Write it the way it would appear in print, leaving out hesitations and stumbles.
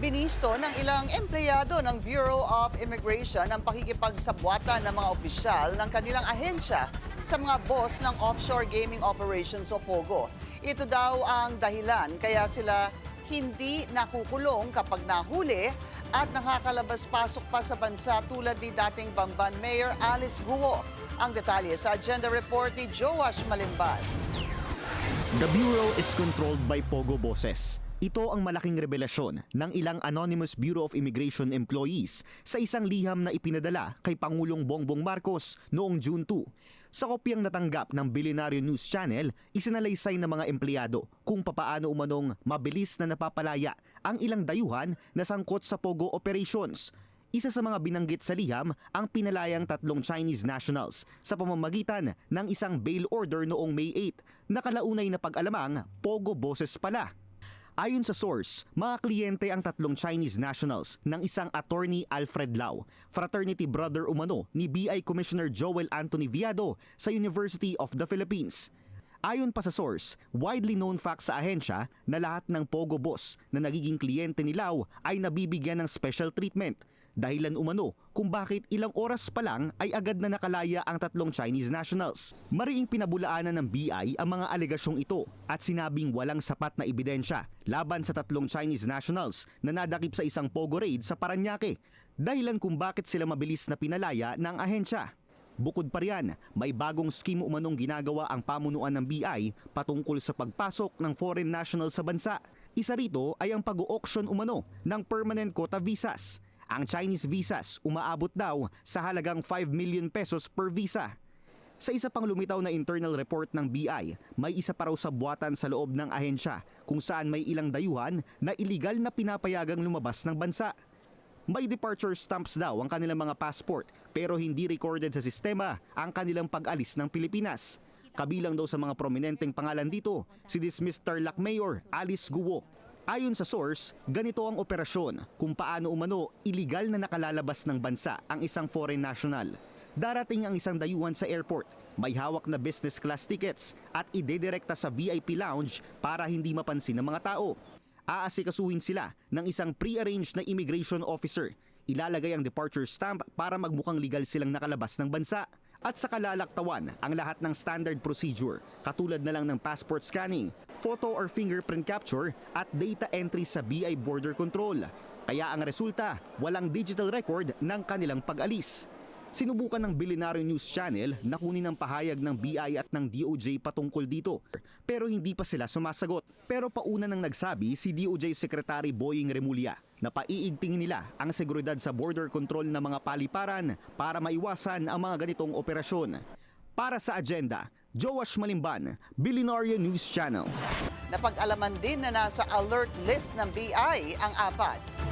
Binisto ng ilang empleyado ng Bureau of Immigration ang pakikipagsabwatan ng mga opisyal ng kanilang ahensya sa mga boss ng offshore gaming operations o POGO. Ito daw ang dahilan kaya sila hindi nakukulong kapag nahuli at nakakalabas-pasok pa sa bansa tulad ni dating Bamban Mayor Alice Guo. Ang detalye sa agenda report ni Joash Malimban. The Bureau is controlled by POGO bosses. Ito ang malaking revelasyon ng ilang anonymous Bureau of Immigration employees sa isang liham na ipinadala kay Pangulong Bongbong Marcos noong June 2. Sa kopyang natanggap ng Billionaire News Channel, isinalaysay ng mga empleyado kung papaano umanong mabilis na napapalaya ang ilang dayuhan na sangkot sa POGO operations. Isa sa mga binanggit sa liham ang pinalayang 3 Chinese nationals sa pamamagitan ng isang bail order noong May 8 na kalaunay na pag-alamang POGO bosses pala. Ayon sa source, mga kliyente ang 3 Chinese nationals ng isang attorney Alfred Lau, fraternity brother umano ni BI Commissioner Joel Anthony Viado sa University of the Philippines. Ayon pa sa source, widely known fact sa ahensya na lahat ng POGO boss na nagiging kliyente ni Lau ay nabibigyan ng special treatment. Dahilan umano kung bakit ilang oras pa lang ay agad na nakalaya ang 3 Chinese nationals. Mariing pinabulaanan ng BI ang mga alegasyong ito at sinabing walang sapat na ebidensya laban sa 3 Chinese nationals na nadakip sa isang POGO raid sa Parañaque. Dahilan kung bakit sila mabilis na pinalaya ng ahensya. Bukod pa riyan, may bagong scheme umanong ginagawa ang pamunuan ng BI patungkol sa pagpasok ng foreign national sa bansa. Isa rito ay ang pag-auction umano ng permanent quota visas. Ang Chinese visas umaabot daw sa halagang 5 million pesos per visa. Sa isa pang lumitaw na internal report ng BI, may isa pa raw sa buwatan sa loob ng ahensya kung saan may ilang dayuhan na iligal na pinapayagang lumabas ng bansa. May departure stamps daw ang kanilang mga passport pero hindi recorded sa sistema ang kanilang pag-alis ng Pilipinas. Kabilang daw sa mga prominenteng pangalan dito, si dismissed Tarlac Mayor Alice Guo. Ayon sa source, ganito ang operasyon kung paano umano iligal na nakalalabas ng bansa ang isang foreign national. Darating ang isang dayuhan sa airport, may hawak na business class tickets at idedirekta sa VIP lounge para hindi mapansin ng mga tao. Aasikasuhin sila ng isang pre-arranged na immigration officer. Ilalagay ang departure stamp para magmukhang legal silang nakalabas ng bansa. At sa kalalaktawan ang lahat ng standard procedure, katulad na lang ng passport scanning, photo or fingerprint capture at data entry sa BI border control. Kaya ang resulta, walang digital record ng kanilang pag-alis. Sinubukan ng Billionaire News Channel na kunin ang pahayag ng BI at ng DOJ patungkol dito, pero hindi pa sila sumasagot. Pero pauna nang nagsabi si DOJ Secretary Boying Remulla na paiigtingin nila ang seguridad sa border control ng mga paliparan para maiwasan ang mga ganitong operasyon. Para sa agenda, Joash Malimban, Billionaire News Channel. Napag-alaman din na nasa alert list ng BI ang 4